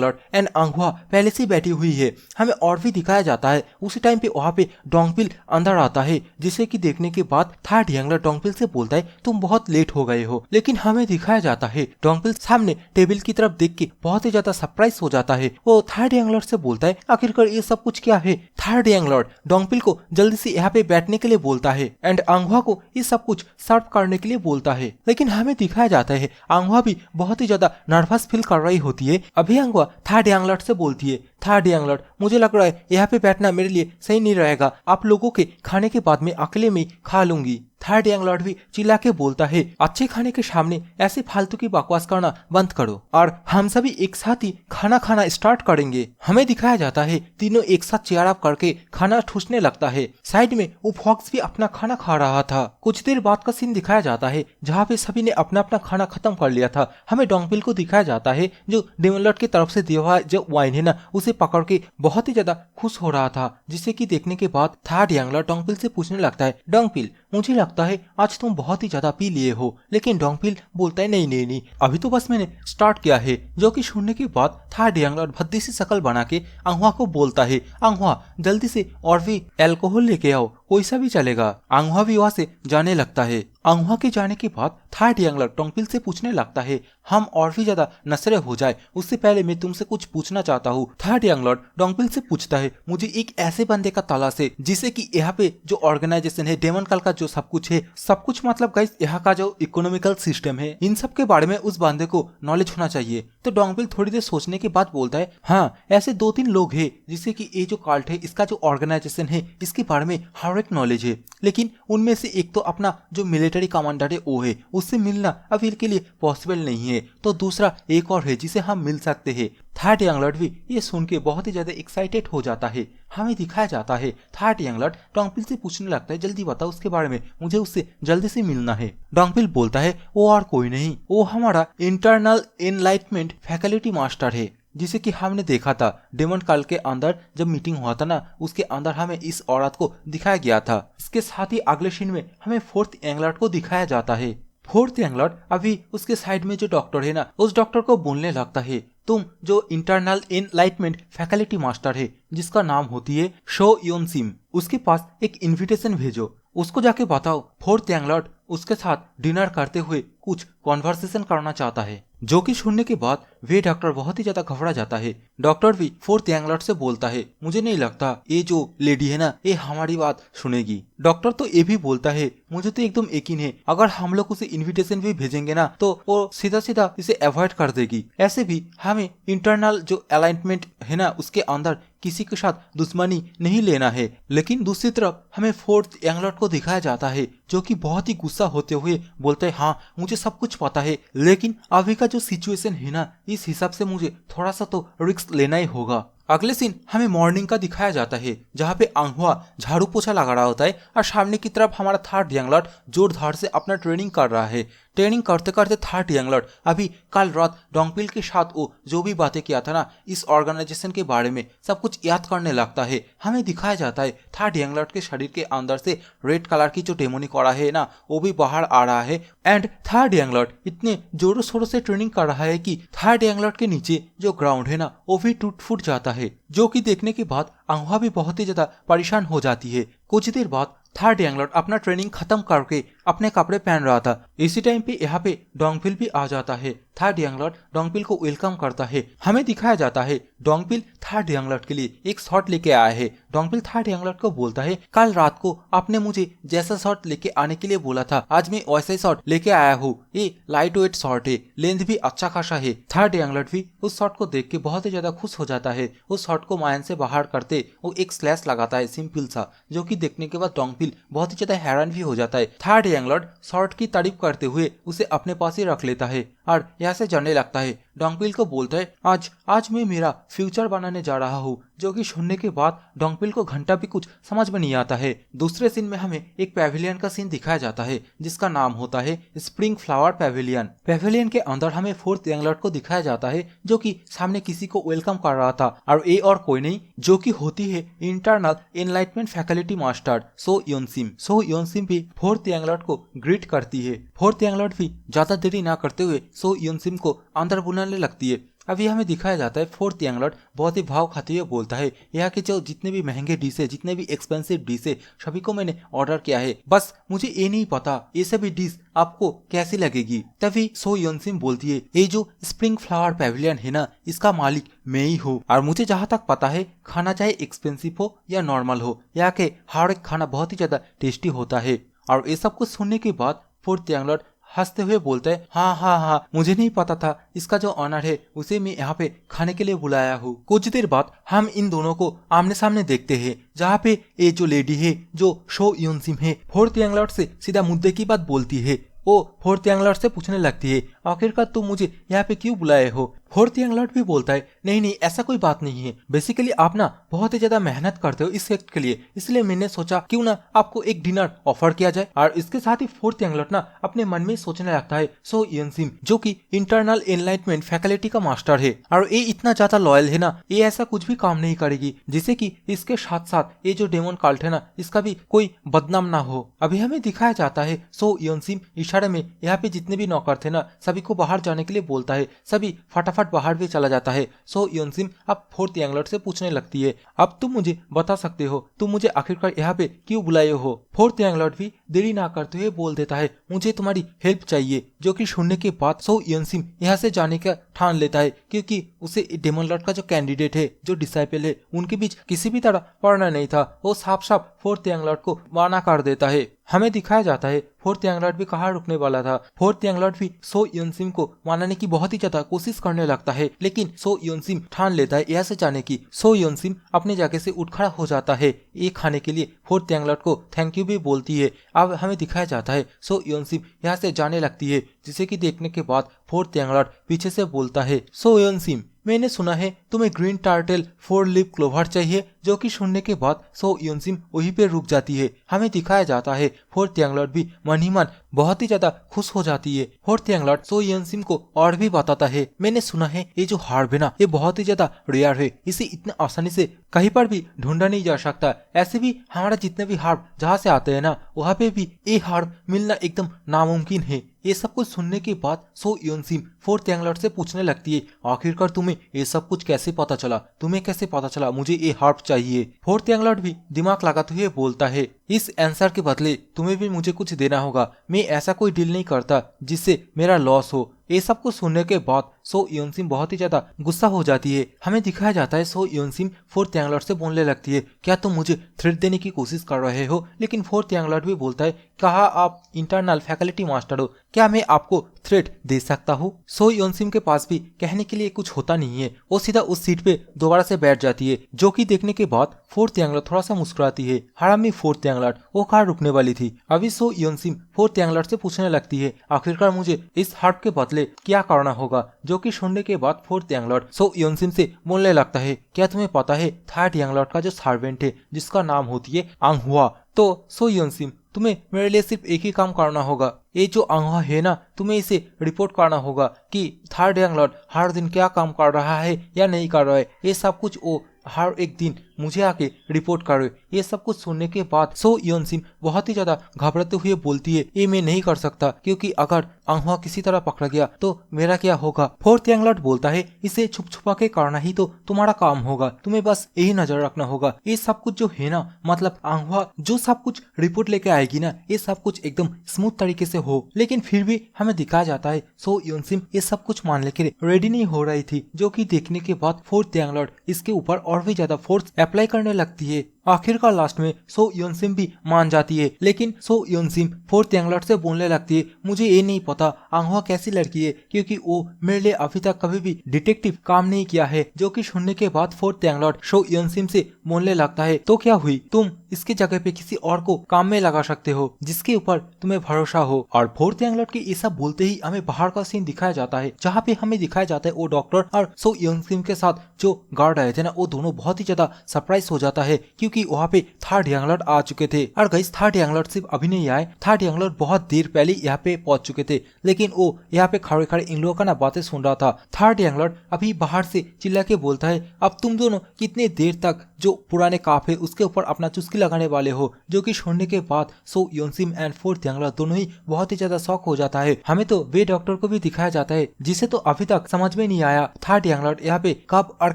लॉर्ड एंड अंगुआ पहले से बैठी हुई है। हमें और भी दिखाया जाता है उसी टाइम पे वहाँ पे डोंगपिल अंदर आता है, जिसे कि देखने के बाद थर्ड यंग लॉर्ड डोंगपिल से बोलता है तुम बहुत लेट हो गए हो। लेकिन हमें दिखाया जाता है डोंगपिल सामने टेबल की तरफ देख के बहुत ही ज्यादा सरप्राइज हो जाता है। वो थर्ड यंग लॉर्ड से बोलता है आखिरकार ये सब कुछ क्या है। थर्ड यंग लॉर्ड डोंगपिल को जल्दी से यहाँ पे बैठने के लिए बोलता है एंड अंगुआ को ये सब कुछ सर्व करने के लिए बोलता है। लेकिन हमें दिखाया जाता है अंगुआ भी बहुत ही ज्यादा नर्वस फील कर रही होती है। अभी अंगुआ थर्ड यंग लॉर्ड से बोलती है थर्ड यंग लॉर्ड मुझे लग रहा है यहाँ पे बैठना मेरे लिए सही नहीं रहेगा, आप लोगों के खाने के बाद में अकेले में खा लूंगी। थर्ड यंग लॉर्ड भी चिल्ला के बोलता है अच्छे खाने के सामने ऐसे फालतू की बकवास करना बंद करो और हम सभी एक साथ ही खाना खाना स्टार्ट करेंगे। हमें दिखाया जाता है तीनों एक साथ चेयर अप करके खाना ठूसने लगता है। साइड में वो फॉक्स भी अपना खाना खा रहा था। कुछ देर बाद का सीन दिखाया जाता है जहाँ पे सभी ने अपना अपना खाना खत्म कर लिया था। हमें डोंगपिल को दिखाया जाता है जो डेमन लॉर्ड की तरफ से दिया हुआ जो वाइन है ना उसे पकड़ के बहुत ही ज्यादा खुश हो रहा था, जिसे कि देखने के बाद थर्ड यंग लॉर्ड डोंगपिल से पूछने लगता है डोंगपिल मुझे लगता है आज तुम बहुत ही ज्यादा पी लिए हो। लेकिन डोंगपिल बोलता है नहीं नहीं नहीं अभी तो बस मैंने स्टार्ट किया है। जो कि सुनने के बाद थर्ड यंग लॉर्ड भद्दी सी शकल बना के अंगुआ को बोलता है अंगुआ जल्दी से और भी अल्कोहल लेके आओ, कोई सा भी चलेगा। अंगुआ भी वहाँ से जाने लगता है। अंगुआ के जाने के बाद थर्ड यंग लॉर्ड डोंगपिल से पूछने लगता है हम और भी ज्यादा नशरे हो जाए उससे पहले मैं तुमसे कुछ पूछना चाहता हूँ। थर्ड यंग लॉर्ड डोंगपिल से पूछता है मुझे एक ऐसे बंदे का तलाश है जिसे कि यहाँ पे जो ऑर्गेनाइजेशन है डेमन काल का जो सब कुछ है, सब कुछ मतलब गाइस यहाँ का जो इकोनॉमिकल सिस्टम है इन सब के बारे में उस बंदे को नॉलेज होना चाहिए। तो डोंगपिल थोड़ी देर सोचने के बाद बोलता है हाँ ऐसे 2-3 लोग हैं जिसे कि ये जो काल्ट है इसका जो ऑर्गेनाइजेशन है इसके बारे में हर एक नॉलेज है, लेकिन उनमें से एक तो अपना जो मिलिट्री कमांडर है वो है, उससे मिलना अभी के लिए पॉसिबल नहीं है। तो दूसरा एक और है जिसे हम मिल सकते हैं। थर्ड यंग लॉर्ड भी ये सुन के बहुत ही ज्यादा एक्साइटेड हो जाता है। हमें दिखाया जाता है थर्ड यंग लॉर्ड डोंगपिल से पूछने लगता है जल्दी बताओ उसके बारे में, मुझे उससे जल्दी से मिलना है। डोंगपिल बोलता है वो और कोई नहीं, वो हमारा इंटरनल एनलाइटमेंट फैकल्टी मास्टर है, जिसे कि हमने देखा था डेमन काल के अंदर जब मीटिंग हुआ था ना उसके अंदर हमें इस औरत को दिखाया गया था। इसके साथ ही अगले सीन में हमें फोर्थ यंग लॉर्ड को दिखाया जाता है। फोर्थ यंग लॉर्ड अभी उसके साइड में जो डॉक्टर है ना उस डॉक्टर को बोलने लगता है तुम जो इंटरनल एनलाइटमेंट फैकल्टी मास्टर है जिसका नाम होती है शो योन सिम, उसके पास एक इनविटेशन भेजो, उसको जाके बताओ फोर्थ यंग लॉर्ड उसके साथ डिनर करते हुए कुछ कॉन्वर्सेशन करना चाहता है। जो कि सुनने के बाद वे डॉक्टर बहुत ही ज्यादा घबरा जाता है। डॉक्टर भी फोर्थ यंग लॉर्ड से बोलता है मुझे नहीं लगता ये जो लेडी है ना ये हमारी बात सुनेगी। डॉक्टर तो ये भी बोलता है मुझे तो एकदम यकीन है अगर हम लोग उसे इनविटेशन भी भेजेंगे ना तो वो सीधा सीधा इसे अवॉइड कर देगी। ऐसे भी हमें इंटरनल जो अलाइनमेंट है ना उसके अंदर किसी के साथ दुश्मनी नहीं लेना है। लेकिन दूसरी तरफ हमें फोर्थ यंग लॉर्ड को दिखाया जाता है जो कि बहुत ही गुस्सा होते हुए बोलते हैं हाँ मुझे सब कुछ पता है, लेकिन अभी का जो सिचुएशन है ना इस हिसाब से मुझे थोड़ा सा तो रिस्क लेना ही होगा। अगले सीन हमें मॉर्निंग का दिखाया जाता है जहाँ पे अंगुआ झाड़ू पोछा लगा रहा होता है और सामने की तरफ हमारा थर्ड यंग लॉर्ड जोरदार से अपना ट्रेनिंग कर रहा है। ट्रेनिंग करते करते थर्ड यंग लॉर्ड अभी कल रात डोंगपिल के साथ वो जो भी बातें किया था ना इस ऑर्गेनाइजेशन के बारे में सब कुछ याद करने लगता है। हमें दिखाया जाता है थर्ड यंग लॉर्ड के शरीर के अंदर से रेड कलर की जो डेमोनिक करा है ना वो भी बाहर आ रहा है एंड थर्ड यंग लॉर्ड इतने जोरों शोरों से ट्रेनिंग कर रहा है कि थर्ड यंग लॉर्ड के नीचे जो ग्राउंड है ना वो भी टूट फूट जाता है। जो कि देखने के बाद अंगुआ भी बहुत ही ज्यादा परेशान हो जाती है। कुछ देर बाद थर्ड यंग लॉर्ड अपना ट्रेनिंग खत्म करके अपने कपड़े पहन रहा था। इसी टाइम पे यहाँ पे डोंगपिल भी आ जाता है। थर्ड यंग लॉर्ड डोंगपिल को वेलकम करता है। हमें दिखाया जाता है डोंगपिल थर्ड यंग लॉर्ड के लिए एक शॉट लेके आया है। डोंगपिल थर्ड यंग लॉर्ड को बोलता है कल रात को आपने मुझे जैसा शॉट लेके आने के लिए बोला था आज मैं वैसा ही शॉट लेके आया हूँ। ये लाइट वेट शॉट है, लेंथ भी अच्छा खासा है। थर्ड यंग लॉर्ड भी उस शॉट को देख के बहुत ही ज्यादा खुश हो जाता है। उस शॉट को मायन से बाहर करते वो एक स्लैश लगाता है सिंपल सा, जो कि देखने के बाद डोंगपिल बहुत ही ज्यादा हैरान भी हो जाता है। थर्ड यंग लॉर्ड शॉट की तारीफ करते हुए उसे अपने पास ही रख लेता है। और यहाँ से जाने लगता है। डोंगपिल को बोलता है आज आज मैं मेरा फ्यूचर बनाने जा रहा हूँ, जो कि सुनने के बाद डोंगपिल को घंटा भी कुछ समझ में नहीं आता है। दूसरे सीन में हमें एक पैविलियन का सीन दिखाया जाता है जिसका नाम होता है स्प्रिंग फ्लावर पैविलियन। पैविलियन के अंदर हमें फोर्थ यंग लॉर्ड को दिखाया जाता है जो कि सामने किसी को वेलकम कर रहा था, और ये और कोई नहीं जो कि होती है internal enlightenment faculty master So Yeonsim. So Yeonsim भी फोर्थ यंग लॉर्ड को ग्रीट करती है। फोर्थ यंग लॉर्ड भी ज्यादा देरी ना करते हुए सो योनसिम को अंदर बुलाने लगती है। अभी हमें दिखाया जाता है फोर्थ यंग लॉर्ड बहुत ही भाव खाते हुए बोलता है यहाँ के जो जितने भी महंगे डिश है, जितने भी एक्सपेंसिव डिश है, सभी को मैंने ऑर्डर किया है, बस मुझे ये नहीं पता ये सभी डिश आपको कैसी लगेगी। तभी सो योनसिम बोलती है ये जो स्प्रिंग फ्लावर पैविलियन है ना, इसका मालिक मैं ही हूँ, और मुझे जहाँ तक पता है खाना चाहे एक्सपेंसिव हो या नॉर्मल हो, यहाँ के हर एक खाना बहुत ही ज्यादा टेस्टी होता है। और ये सब कुछ सुनने के बाद फोर्थ यंग लॉर्ड हंसते हुए बोलते हैं हाँ, मुझे नहीं पता था इसका जो ऑनर है उसे मैं यहाँ पे खाने के लिए बुलाया हूँ। कुछ देर बाद हम इन दोनों को आमने सामने देखते हैं, जहाँ पे ये जो लेडी है जो सो योनसिम है फोर्थ यंग लॉर्ड से सीधा मुद्दे की बात बोलती है। वो फोर्थ यंग लॉर्ड से पूछने लगती है आखिरकार तुम मुझे यहाँ पे क्यों बुलाए हो। फोर्थ यंग लॉर्ड भी बोलता है नहीं ऐसा कोई बात नहीं है, बेसिकली आप ना बहुत ही ज्यादा मेहनत करते हो इस एक्ट के लिए, इसलिए मैंने सोचा क्यों ना आपको एक डिनर ऑफर किया जाए। और इसके साथ ही फोर्थ यंग लॉर्ड ना अपने मन में सोचने लगता है सो योनसिम जो कि इंटरनल एनलाइटमेंट फैकल्टी का मास्टर है और ये इतना ज्यादा लॉयल है ना, ये ऐसा कुछ भी काम नहीं करेगी जिसे कि इसके साथ साथ ये जो डेमन काल्ट है ना इसका भी कोई बदनाम ना हो। अभी हमें दिखाया जाता है सो योनसिम इशारे में यहाँ पे जितने भी नौकर थे ना सभी को बाहर जाने के लिए बोलता है, सभी फटाफट बाहर भी चला जाता है। सो योनसिम अब फोर्थ यंग लॉर्ड से पूछने लगती है अब तुम मुझे बता सकते हो तुम मुझे आखिरकार यहाँ पे क्यों बुलाए हो। फोर्थ यंग लॉर्ड भी देरी ना करते हुए बोल देता है मुझे तुम्हारी हेल्प चाहिए, जो कि सुनने के बाद सो योनसिम यहाँ से जाने का ठान लेता है क्योंकि उसे डेमन लॉर्ड का जो कैंडिडेट है, जो डिसाइपल है, उनके बीच किसी भी तरह पढ़ना नहीं था। वो साफ साफ फोर्थ यंग लॉर्ड को माना कर देता है। हमें दिखाया जाता है फोर्थ यंग लॉर्ड भी कहाँ रुकने वाला था। फोर्थ यंग लॉर्ड भी सो योनसिम को मानने की बहुत ही ज्यादा कोशिश करने लगता है, लेकिन सो योनसिम ठान लेता है यहाँ से जाने की। सो योनसिम अपनी जगह से उठ खड़ा हो जाता है ये खाने के लिए फोर्थ यंग लॉर्ड को थैंक यू भी बोलती है। अब हमें दिखाया जाता है सो योनसिम यहाँ से जाने लगती है, जिसे कि देखने के बाद फोर्थ यंग लॉर्ड पीछे से बोलता है सो योनसिम मैंने सुना है तुम्हें ग्रीन टार्टल 4 लीफ क्लोवर चाहिए, जो कि सुनने के बाद सो योनसिम वहीं पे रुक जाती है। हमें दिखाया जाता है फोर्थ यंग लॉर्ड भी मन ही मन बहुत ही ज्यादा खुश हो जाती है। फोर्थ यंग लॉर्ड सो योनसिम को और भी बताता है मैंने सुना है ये जो हार्ब है ना ये बहुत ही ज्यादा रेयर है, इसे इतना आसानी से कहीं पर भी ढूंढा नहीं जा सकता। ऐसे भी हमारा जितने भी हार्ब जहाँ से आते हैं ना वहाँ पे भी ये हार्ब मिलना एकदम नामुमकिन है। ये सब कुछ सुनने के बाद सो योनसिम फोर्थ यंग लॉर्ड से पूछने लगती है आखिरकार तुम्हें ये सब कुछ कैसे पता चला, तुम्हें कैसे पता चला मुझे ये हार्प चाहिए। फोर्थ यंग लॉर्ड भी दिमाग लगाते हुए बोलता है इस आंसर के बदले तुम्हें भी मुझे कुछ देना होगा, मैं ऐसा कोई डील नहीं करता जिससे मेरा लॉस हो। ये सब कुछ सुनने के बाद सो योनसिम बहुत ही ज्यादा गुस्सा हो जाती है। हमें दिखाया जाता है सो योनसिम फोर्थ यंग लॉर्ड से बोलने लगती है क्या तुम मुझे थ्रेट देने की कोशिश कर रहे हो, लेकिन फोर्थ यंग लॉर्ड भी बोलता है कहा आप इंटरनल फैकल्टी मास्टर हो, क्या मैं आपको थ्रेट दे सकता हूँ। सो योनसिम के पास भी कहने के लिए कुछ होता नहीं है, वो सीधा उस सीट पे दोबारा से बैठ जाती है, जो कि देखने के बाद फोर्थ यंग लॉर्ड थोड़ा सा मुस्कुराती है। हरामी फोर्थ यंग लॉर्ड वो कार रुकने वाली थी। अभी सो योनसिम फोर्थ यंग लॉर्ड से पूछने लगती है आखिरकार मुझे इस हार्प के बदले क्या करना होगा, जो कि सुनने के बाद फोर्थ यंग लॉर्ड सो योनसिम से बोलने लगता है क्या तुम्हें पता है थर्ड यंग लॉर्ड का जो सर्वेंट है जिसका नाम होती है आंगहुआ, तो सो योनसिम तुम्हें मेरे लिए सिर्फ एक ही काम करना होगा, ये जो आंगहुआ है ना तुम्हें इसे रिपोर्ट करना होगा कि थर्ड यंग लॉर्ड हर दिन क्या काम कर रहा है या नहीं कर रहा है, ये सब कुछ वो हर एक दिन मुझे आके रिपोर्ट करो। ये सब कुछ सुनने के बाद सो योनसिम बहुत ही ज्यादा घबराते हुए बोलती है ये मैं नहीं कर सकता क्योंकि अगर आंगहुआ किसी तरह पकड़ा गया तो मेरा क्या होगा। फोर्थ यंग लॉर्ड बोलता है इसे छुप छुपा के करना ही तो तुम्हारा काम होगा, तुम्हें बस यही नजर रखना होगा ये सब कुछ जो है ना, मतलब आंगहुआ जो सब कुछ रिपोर्ट लेके आएगी ना ये सब कुछ एकदम स्मूथ तरीके से हो। लेकिन फिर भी हमें दिखाया जाता है सो योनसिम ये सब कुछ मान लेके रेडी नहीं हो रही थी, जो कि देखने के बाद फोर्थ यंग लॉर्ड इसके ऊपर और भी ज्यादा फोर्स अप्लाई करने लगती है। आखिरकार लास्ट में सो योनसिम भी मान जाती है, लेकिन सो योनसिम फोर्थ यांग लॉर्ड से बोलने लगती है, मुझे ये नहीं पता आंगहुआ कैसी लड़की है, क्योंकि वो मेरे लिए अभी तक कभी भी डिटेक्टिव काम नहीं किया है। जो कि सुनने के बाद फोर्थ यांग लॉर्ड सो योनसिम से बोलने लगता है, तो क्या हुई, तुम इसके जगह पे किसी और को काम में लगा सकते हो जिसके ऊपर तुम्हें भरोसा हो। और फोर्थ यांग लॉर्ड के ये सब बोलते ही हमें बाहर का सीन दिखाया जाता है, जहाँ पे हमें दिखाया जाता है वो डॉक्टर और सो योनसिम के साथ जो गार्ड आए थे ना, वो दोनों बहुत ही ज्यादा सरप्राइज हो जाता है, क्योंकि वहाँ पे थर्ड यांग लॉर्ड आ चुके थे। और गाइस थर्ड यांग लॉर्ड सिर्फ अभी नहीं आए, थर्ड यांग लॉर्ड बहुत देर पहले यहाँ पे पहुंच चुके थे, लेकिन वो यहाँ पे खड़े खड़े इन लोगों का ना बातें सुन रहा था। थर्ड यांग लॉर्ड अभी बाहर से चिल्ला के बोलता है, अब तुम दोनों कितने देर तक जो पुराने काफ है उसके ऊपर अपना चुस्की लगाने वाले हो। जो कि सुनने के बाद सो Yeonsim and fourth Yang lord दोनों ही बहुत ही ज्यादा शॉक हो जाता है। हमें तो वे डॉक्टर को भी दिखाया जाता है जिसे तो अभी तक समझ में नहीं आया थर्ड यांग लॉर्ड यहाँ पे कब और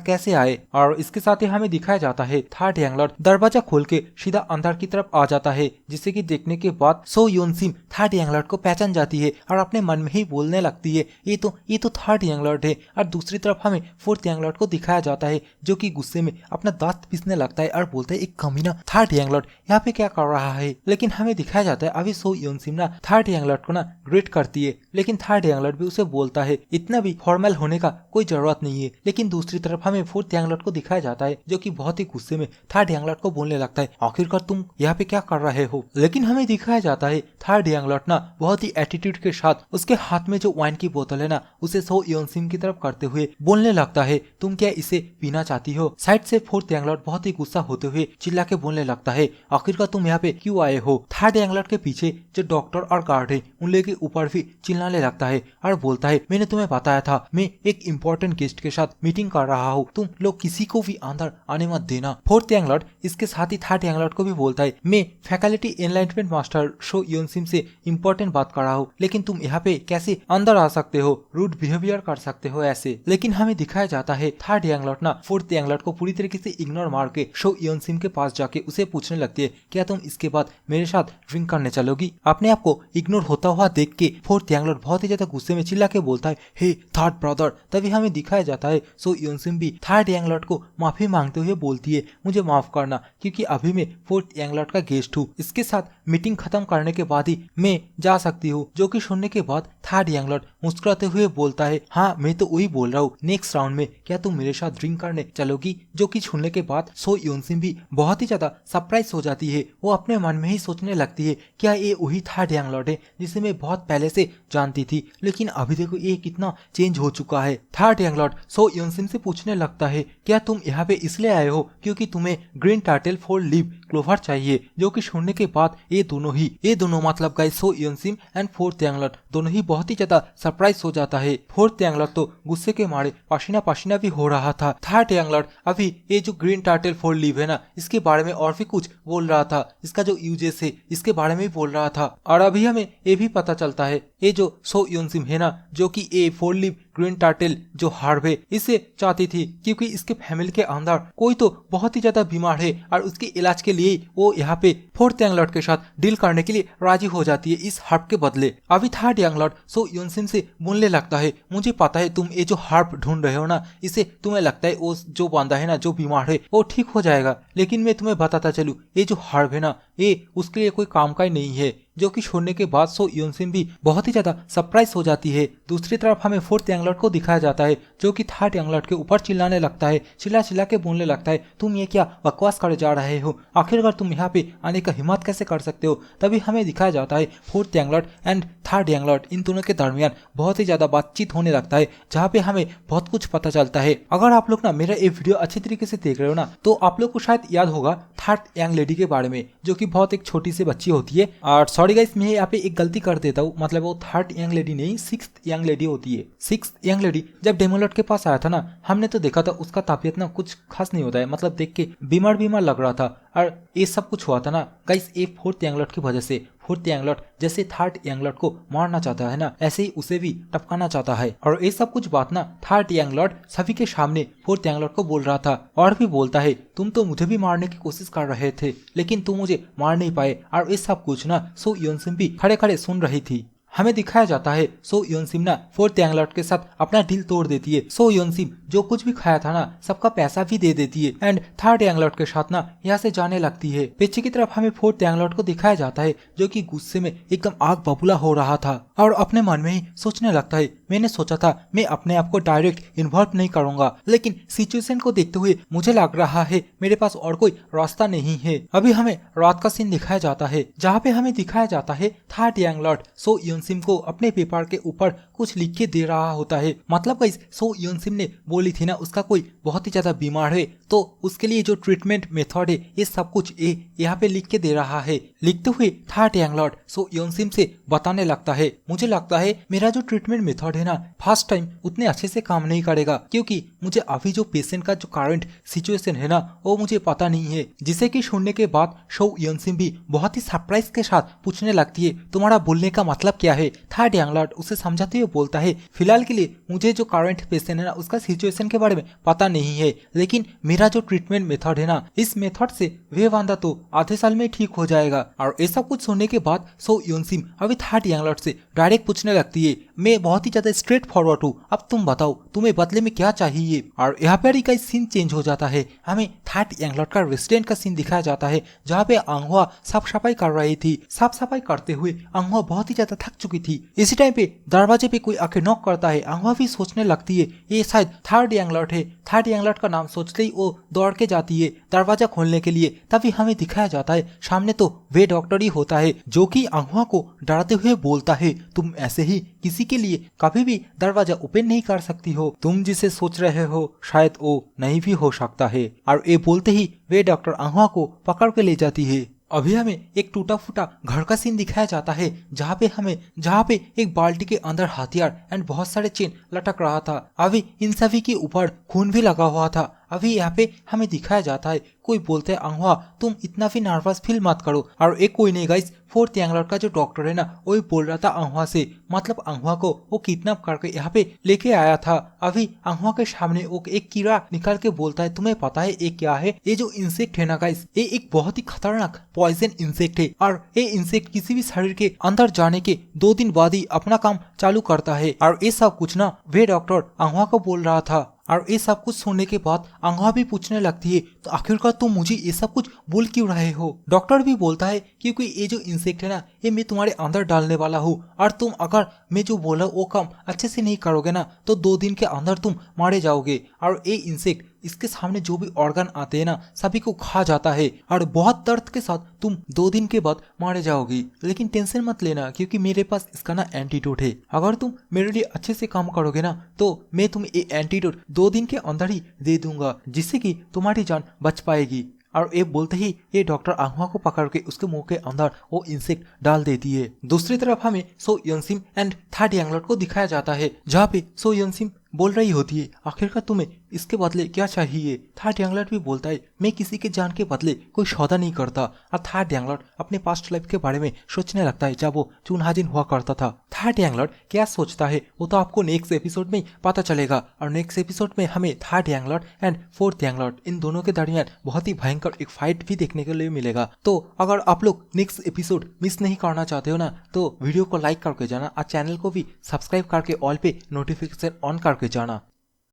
कैसे आए। और इसके साथ ही हमें दिखाया जाता है थर्ड यांग लॉर्ड दरवाजा खोल के सीधा अंदर की तरफ आ जाता है, जिसे कि देखने के बाद सो योनसिम थर्ड यांग लॉर्ड को पहचान जाती है और अपने मन में ही बोलने लगती है, ये तो थर्ड यांग लॉर्ड है। और दूसरी तरफ हमें फोर्थ यांग लॉर्ड को दिखाया जाता है, जो कि गुस्से में अपना दांत पीसने लगता है और बोलता है, एक कमीना थर्ड यांग लॉर्ड यहाँ पे क्या कर रहा है। लेकिन हमें दिखाया जाता है अभी सो योनसिम ना थर्ड यांग लॉर्ड को ना ग्रेट करती है, लेकिन थर्ड यांग लॉर्ड भी उसे बोलता है इतना भी फॉर्मल होने का कोई जरूरत नहीं है। लेकिन दूसरी तरफ हमें फोर्थ यांग लॉर्ड को दिखाया जाता है, जो कि बहुत ही गुस्से में थर्ड यांग लॉर्ड को बोलने लगता है, आखिरकार तुम यहाँ पे क्या कर रहे हो। लेकिन हमें दिखाया जाता है थर्ड यांग लॉर्ड ना बहुत ही एटीट्यूड के साथ उसके हाथ में जो वाइन की बोतल है ना, उसे सो योनसिम की तरफ करते हुए बोलने लगता है, तुम क्या इसे पीना चाहती हो। साइड से फोर्थ यांग लॉर्ड बहुत ही गुस्सा होते हुए चिल्ला के बोलने लगता है, आखिरकार तुम यहाँ पे क्यों आए हो। थर्ड यांग लॉर्ड के पीछे जो डॉक्टर और गार्ड है उन लोगों के ऊपर भी चिल्लाने लगता है और बोलता है, मैंने तुम्हें बताया था मैं एक इम्पोर्टेंट गेस्ट के साथ मीटिंग कर रहा हूँ, तुम लोग किसी को भी अंदर आने मत देना। फोर्थ यांग लॉर्ड इसके साथ ही थर्ड यांग लॉर्ड को भी बोलता है, मैं फैकल्टी एनलाइटमेंट मास्टर सो योनसिम से इम्पोर्टेंट बात कर रहा हूँ, लेकिन तुम यहाँ पे कैसे अंदर आ सकते हो, रूड बिहेवियर कर सकते हो ऐसे। लेकिन हमें दिखाया जाता है थर्ड यांग लॉर्ड ना फोर्थ यांग लॉर्ड को पूरी तरीके से इग्नोर मार के सो योनसिम के पास जाके उसे पूछने लगती है, क्या तुम इसके बाद मेरे साथ ड्रिंक करने चलोगी। अपने आप को इग्नोर होता हुआ देख के फोर्थ यांग लॉर्ड बहुत ही ज्यादा गुस्से में चिल्ला के बोलता है, हे थर्ड ब्रदर। तभी हमें दिखाया जाता है सो योनसिम भी थर्ड यांग लॉर्ड को माफी मांगते हुए बोलती है, मुझे माफ करना क्योंकि अभी मैं फोर्थ यांग लॉर्ड का गेस्ट हूँ, इसके साथ मीटिंग खत्म करने के बाद ही मैं जा सकती हूँ। जो कि सुनने के बाद थर्ड यांग लॉर्ड मुस्कुराते हुए बोलता है, हाँ मैं तो वही बोल रहा हूँ, नेक्स्ट राउंड में क्या तुम मेरे साथ ड्रिंक करने चलोगी। जो कि सुनने के बाद सो योनसिम भी बहुत ही ज्यादा सरप्राइज हो जाती है, वो अपने मन में ही सोचने लगती है, क्या ये वही थर्ड यांग लॉर्ड है जिसे मैं बहुत पहले से जानती थी, लेकिन अभी देखो ये कितना चेंज हो चुका है। थर्ड यांग लॉर्ड सो योनसिम से पूछने लगता है, क्या तुम यहाँ पे इसलिए आए हो क्योंकि तुम्हें green turtle four leaf clover चाहिए। जो कि सुनने के बाद ये दोनों मतलब guys So Yeonsim and fourth Yang lord दोनों ही बहुत ही ज्यादा सरप्राइज हो जाता है। फोर्थ यांग लॉर्ड तो गुस्से के मारे पसीना पसीना भी हो रहा था। थर्ड यांग लॉर्ड अभी ये जो ग्रीन टर्टल फॉर लीव है ना, इसके बारे में और भी कुछ बोल रहा था, इसका जो यूजेस है इसके बारे में भी बोल रहा था। और अभी हमें ये भी पता चलता है ये जो सो योनसिम है ना, जो कि ये फॉर लीव ग्रीन टर्टल जो हर्ब है इसे चाहती थी, क्योंकि इसके फैमिली के अंदर कोई तो बहुत ही ज्यादा बीमार है और उसके इलाज के लिए वो यहाँ पे फोर्थ यांग लॉर्ड के साथ डील करने के लिए राजी हो जाती है इस हर्ब के बदले। अभी थर्ड यांग लॉर्ड सो योनसिम से बोलने लगता है, मुझे पता है तुम ये जो हर्ब ढूंढ रहे हो ना, इसे तुम्हें लगता है वो जो बंदा है ना जो बीमार है वो ठीक हो जाएगा, लेकिन मैं तुम्हें बताता चलूं ये जो हर्ब है ना ये उसके लिए कोई काम का ही नहीं है। जो कि छोड़ने के बाद सो योनसिम भी बहुत ही ज्यादा सरप्राइज हो जाती है। दूसरी तरफ हमें फोर्थ यांग लॉर्ड को दिखाया जाता है, जो कि थर्ड यांग लॉर्ड के ऊपर चिल्लाने लगता है, चिल्ला के बोलने लगता है, तुम ये क्या बकवास करे जा रहे हो, आखिरकार तुम यहाँ पे आने का हिम्मत कैसे कर सकते हो। तभी हमें दिखाया जाता है fourth Yang lord and third Yang lord इन दोनों के दरमियान बहुत ही ज्यादा बातचीत होने लगता है, जहाँ पे हमें बहुत कुछ पता चलता है। अगर आप लोग ना मेरा ये वीडियो अच्छी तरीके से देख रहे हो ना, तो आप लोग को शायद याद होगा थर्ड यंग लेडी के बारे में, जो कि बहुत एक छोटी सी बच्ची होती है। और सॉरी गाइस, मैं यहाँ पे एक गलती कर देता हूँ, मतलब वो थर्ड यंग लेडी नहीं, सिक्स्थ यंग लेडी होती है। सिक्स्थ यंग लेडी जब डेमोलॉर्ड के पास आया था ना, हमने तो देखा था उसका तबीयत ना कुछ खास नहीं होता है, मतलब देख के बीमार लग रहा था। और ये सब कुछ हुआ था ना गाइस, ये फोर्थ यंग लॉर्ड की वजह से। फोर्थ यंग लॉर्ड जैसे थर्ड यंग लॉर्ड को मारना चाहता है ना, ऐसे ही उसे भी टपकाना चाहता है। और ये सब कुछ बात ना थर्ड यंग लॉर्ड सभी के सामने फोर्थ यंग लॉर्ड को बोल रहा था, और भी बोलता है तुम तो मुझे भी मारने की कोशिश कर रहे थे, लेकिन तुम मुझे मार नहीं पाए। और ये सब कुछ ना सो योनसिम भी खड़े खड़े सुन रही थी। हमें दिखाया जाता है सो योनसिम ना फोर्थ यांग लॉर्ड के साथ अपना डील तोड़ देती है। सो योनसिम जो कुछ भी खाया था ना सबका पैसा भी दे देती है एंड थर्ड यांग लॉर्ड के साथ ना यहाँ से जाने लगती है। पीछे की तरफ हमें फोर्थ यांग लॉर्ड को दिखाया जाता है जो कि गुस्से में एकदम आग बबूला हो रहा था और अपने मन में ही सोचने लगता है मैंने सोचा था मैं अपने आप को डायरेक्ट इन्वॉल्व नहीं करूंगा, लेकिन सिचुएशन को देखते हुए मुझे लग रहा है मेरे पास और कोई रास्ता नहीं है। अभी हमें रात का सीन दिखाया जाता है जहाँ पे हमें दिखाया जाता है थर्ड यांग लॉर्ड सो योनसिम को अपने पेपर के ऊपर कुछ लिख के दे रहा होता है। मतलब गाइस सो योनसिम ने बोली थी ना उसका कोई बहुत ही ज्यादा बीमार है तो उसके लिए जो ट्रीटमेंट मेथड है ये सब कुछ यहाँ पे लिख के दे रहा है। लिखते हुए थर्ड यांग लॉर्ड सो योनसिम से बताने लगता है मुझे लगता है मेरा जो ट्रीटमेंट मेथड है ना फर्स्ट टाइम उतने अच्छे से काम नहीं करेगा क्योंकि मुझे अभी जो पेशेंट का जो करंट सिचुएशन है ना वो मुझे पता नहीं है। जिसे कि सुनने के बाद सो योनसिम भी बहुत ही सरप्राइज के साथ पूछने लगती है तुम्हारा बोलने का मतलब क्या है। थर्ड यांग लॉर्ड उसे समझाते हुए बोलता है फिलहाल के लिए मुझे जो करंट पेशेंट है ना उसका सिचुएशन के बारे में पता नहीं है, लेकिन मेरा जो ट्रीटमेंट मेथड है ना इस मेथड से वे बंदा तो आधे साल में ठीक हो जाएगा। और ऐसा कुछ सुनने के बाद सो योनसिम अभी थर्ड यांग लॉर्ड से डायरेक्ट पूछने लगती है मैं बहुत ही ज्यादा स्ट्रेट फॉरवर्ड हूँ, अब तुम बताओ तुम्हें बदले में क्या चाहिए। और यहाँ पर का सीन चेंज हो जाता है, हमें थर्ड यांग लॉर्ड का रेस्टोरेंट का सीन दिखाया जाता है जहाँ पे अंगहुआ साफ सफाई कर रही थी। साफ सफाई करते हुए अंगहुआ बहुत ही ज्यादा थक चुकी थी। इसी टाइम पे दरवाजे पे कोई आके नॉक करता है। अंगहुआ भी सोचने लगती है ये शायद थर्ड यांग लॉर्ड है। थर्ड यांग लॉर्ड का नाम सोचते ही वो दौड़ के जाती है दरवाजा खोलने के लिए। तभी हमें दिखाया जाता है सामने तो वे डॉक्टर ही होता है जो कि अंगहुआ को डराते हुए बोलता है तुम ऐसे ही किसी के लिए कभी भी दरवाजा ओपन नहीं कर सकती हो, तुम जिसे सोच रहे हो शायद वो नहीं भी हो सकता है। और ये बोलते ही वे डॉक्टर अंगहुआ को पकड़ के ले जाती है। अभी हमें एक टूटा फूटा घर का सीन दिखाया जाता है जहाँ पे एक बाल्टी के अंदर हथियार एंड बहुत सारे चेन लटक रहा था। अभी इन सभी के ऊपर खून भी लगा हुआ था। अभी यहाँ पे हमें दिखाया जाता है कोई बोलता है अंगहुआ तुम इतना भी नर्वस फील मत करो। और एक कोई नहीं गाइस फोर्थ यांग लॉर्ड का जो डॉक्टर है ना वही बोल रहा था अंगहुआ से, मतलब अंगहुआ को वो किडनैप करके यहाँ पे लेके आया था। अभी अंगहुआ के सामने वो एक कीड़ा निकाल के बोलता है तुम्हें पता है ये क्या है, ये जो इंसेक्ट है ना गाइस ये एक बहुत ही खतरनाक पॉइजन इंसेक्ट है और ये इंसेक्ट किसी भी शरीर के अंदर जाने के 2 दिन बाद ही अपना काम चालू करता है। और ये सब कुछ ना वे डॉक्टर अंगहुआ को बोल रहा था। और ये सब कुछ सुनने के बाद अंगहुआ भी पूछने लगती है तो आखिरकार तुम मुझे ये सब कुछ बोल क्यों रहे हो। डॉक्टर भी बोलता है क्योंकि ये जो इंसेक्ट है ना ये मैं तुम्हारे अंदर डालने वाला हूँ और तुम अगर मैं जो बोला वो काम अच्छे से नहीं करोगे ना तो 2 दिन के अंदर तुम मारे जाओगे। और ये इंसेक्ट इसके सामने जो भी ऑर्गन आते हैं ना सभी को खा जाता है और बहुत दर्द के साथ तुम 2 दिन के बाद मारे जाओगी। लेकिन टेंशन मत लेना क्योंकि मेरे पास इसका ना एंटीडोट है, अगर तुम मेरे लिए अच्छे से काम करोगे ना तो मैं तुम्हें ये एंटीडोट 2 दिन के अंदर ही दे दूंगा जिससे कि तुम्हारी जान बच पाएगी। और ये बोलते ही ये डॉक्टर अंगहुआ को पकड़ के उसके मुंह के अंदर वो इंसेक्ट डाल देती है। दूसरी तरफ हमें सो Yeonsim and third Yang Lord को दिखाया जाता है जहाँ पे सो योनसिम बोल रही होती है आखिरकार तुम्हें इसके बदले क्या चाहिए। थर्ड यांग लॉर्ड भी बोलता है मैं किसी के जान के बदले कोई सौदा नहीं करता। और थर्ड यांग लॉर्ड अपने पास्ट लाइफ के बारे में सोचने लगता है जब वो चुनहाजिन हुआ करता था। थर्ड यांग लॉर्ड क्या सोचता है वो तो आपको नेक्स्ट एपिसोड में पता चलेगा। और नेक्स्ट एपिसोड में हमें third Yang lord and fourth Yang lord इन दोनों के दरमियान बहुत ही भयंकर एक फाइट भी देखने के लिए मिलेगा। तो अगर आप लोग नेक्स्ट एपिसोड मिस नहीं करना चाहते हो ना तो वीडियो को लाइक करके जाना और चैनल को भी सब्सक्राइब करके ऑल पे नोटिफिकेशन ऑन करके जाना।